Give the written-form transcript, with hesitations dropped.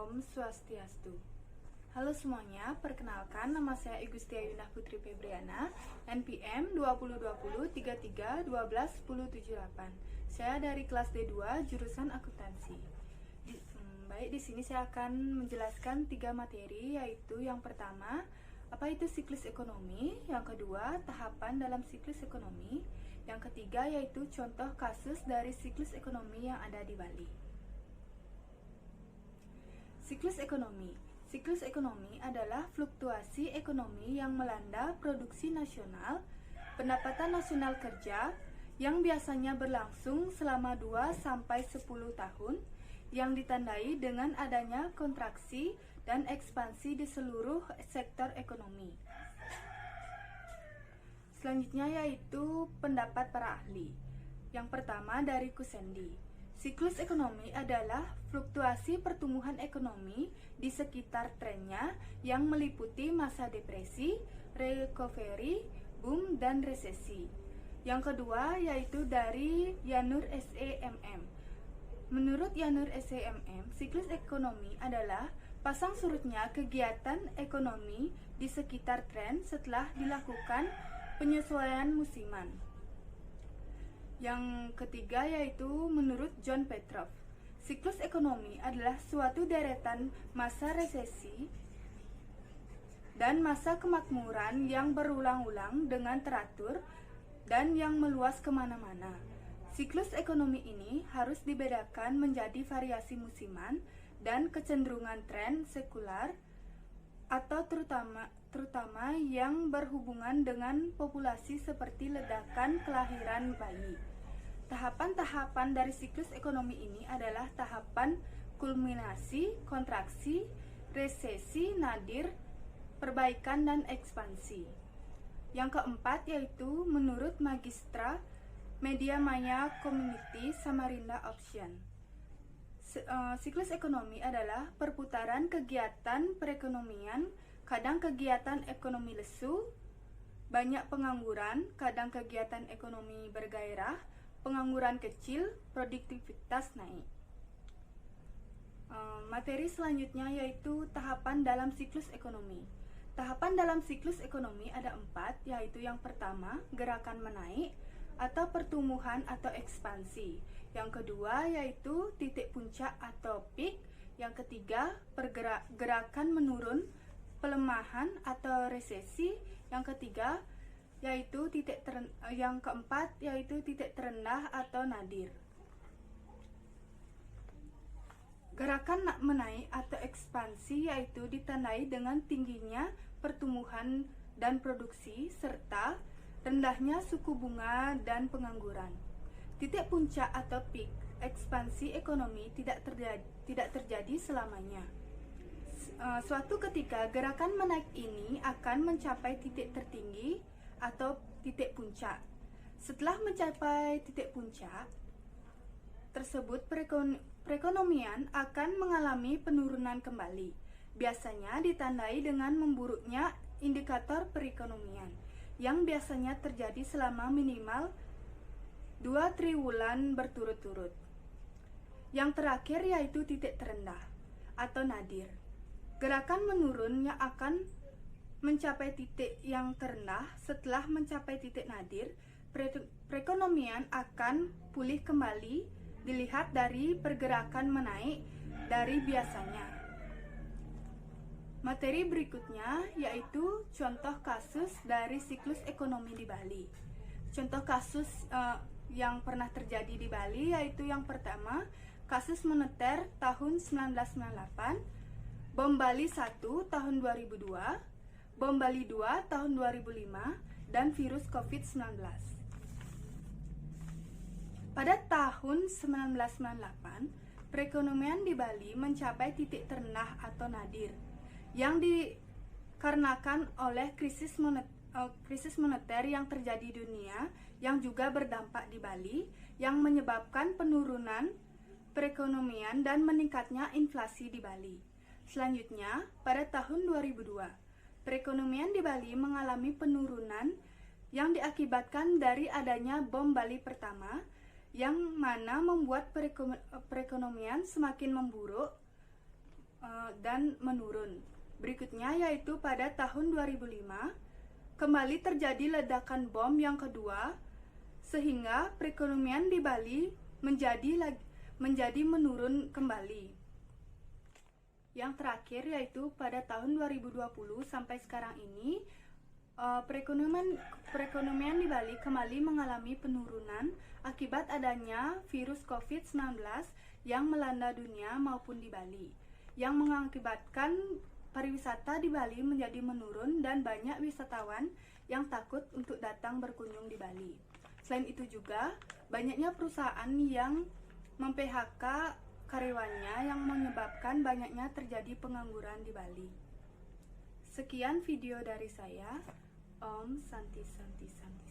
Om Swastiastu. Halo semuanya, perkenalkan nama saya Igustia Yunah Putri Febriana, NPM 2020-33-12-1078. Saya dari kelas D2 jurusan akuntansi. Baik, di sini saya akan menjelaskan 3 materi, yaitu yang pertama, apa itu siklus ekonomi, yang kedua, tahapan dalam siklus ekonomi, yang ketiga yaitu contoh kasus dari siklus ekonomi yang ada di Bali. Siklus ekonomi. Siklus ekonomi adalah fluktuasi ekonomi yang melanda produksi nasional, pendapatan nasional kerja yang biasanya berlangsung selama 2-10 tahun, yang ditandai dengan adanya kontraksi dan ekspansi di seluruh sektor ekonomi. Selanjutnya yaitu pendapat para ahli. Yang pertama dari Kusendi. Siklus ekonomi adalah fluktuasi pertumbuhan ekonomi di sekitar trennya yang meliputi masa depresi, recovery, boom, dan resesi. Yang kedua yaitu dari Yanur SEMM. Menurut Yanur SEMM, siklus ekonomi adalah pasang surutnya kegiatan ekonomi di sekitar tren setelah dilakukan penyesuaian musiman. Yang ketiga yaitu menurut John Petrov, siklus ekonomi adalah suatu deretan masa resesi dan masa kemakmuran yang berulang-ulang dengan teratur dan yang meluas kemana-mana. Siklus ekonomi ini harus dibedakan menjadi variasi musiman dan kecenderungan tren sekular atau terutama yang berhubungan dengan populasi seperti ledakan kelahiran bayi. Tahapan-tahapan dari siklus ekonomi ini adalah tahapan kulminasi, kontraksi, resesi, nadir, perbaikan, dan ekspansi. Yang keempat yaitu menurut Magistra Media Maya Community Samarinda Option. Siklus ekonomi adalah perputaran kegiatan perekonomian, kadang kegiatan ekonomi lesu, banyak pengangguran, kadang kegiatan ekonomi bergairah, pengangguran kecil, produktivitas naik. Materi selanjutnya yaitu tahapan dalam siklus ekonomi. Tahapan dalam siklus ekonomi ada 4, yaitu yang pertama, gerakan menaik atau pertumbuhan atau ekspansi. Yang kedua yaitu titik puncak atau peak. Yang ketiga, gerakan menurun, pelemahan atau resesi. Yang ketiga yaitu yang keempat yaitu titik terendah atau nadir. Gerakan menaik atau ekspansi yaitu ditandai dengan tingginya pertumbuhan dan produksi serta rendahnya suku bunga dan pengangguran. Titik puncak atau peak ekspansi ekonomi tidak terjadi selamanya. Suatu ketika gerakan menaik ini akan mencapai titik tertinggi atau titik puncak. Setelah mencapai titik puncak tersebut, perekonomian akan mengalami penurunan kembali. Biasanya ditandai dengan memburuknya indikator perekonomian yang biasanya terjadi selama minimal 2 triwulan berturut-turut. Yang terakhir yaitu titik terendah atau nadir. Gerakan menurunnya akan mencapai titik yang terendah. Setelah mencapai titik nadir, perekonomian akan pulih kembali dilihat dari pergerakan menaik dari biasanya. Materi berikutnya yaitu contoh kasus dari siklus ekonomi di Bali. Contoh kasus yang pernah terjadi di Bali yaitu yang pertama, kasus moneter tahun 1998, bom Bali 1 tahun 2002, bom Bali 2 tahun 2005, dan virus COVID-19. Pada tahun 1998, perekonomian di Bali mencapai titik terendah atau nadir yang dikarenakan oleh krisis moneter yang terjadi di dunia yang juga berdampak di Bali yang menyebabkan penurunan perekonomian dan meningkatnya inflasi di Bali. Selanjutnya, pada tahun 2002, perekonomian di Bali mengalami penurunan yang diakibatkan dari adanya bom Bali pertama yang mana membuat perekonomian semakin memburuk dan menurun. Berikutnya yaitu pada tahun 2005 kembali terjadi ledakan bom yang kedua sehingga perekonomian di Bali menjadi menurun kembali. Yang terakhir yaitu pada tahun 2020 sampai sekarang ini perekonomian di Bali kembali mengalami penurunan akibat adanya virus COVID-19 yang melanda dunia maupun di Bali, yang mengakibatkan pariwisata di Bali menjadi menurun dan banyak wisatawan yang takut untuk datang berkunjung di Bali. Selain itu juga banyaknya perusahaan yang mem-PHK karyawannya yang menyebabkan banyaknya terjadi pengangguran di Bali. Sekian video dari saya. Om Santi Santi Santi.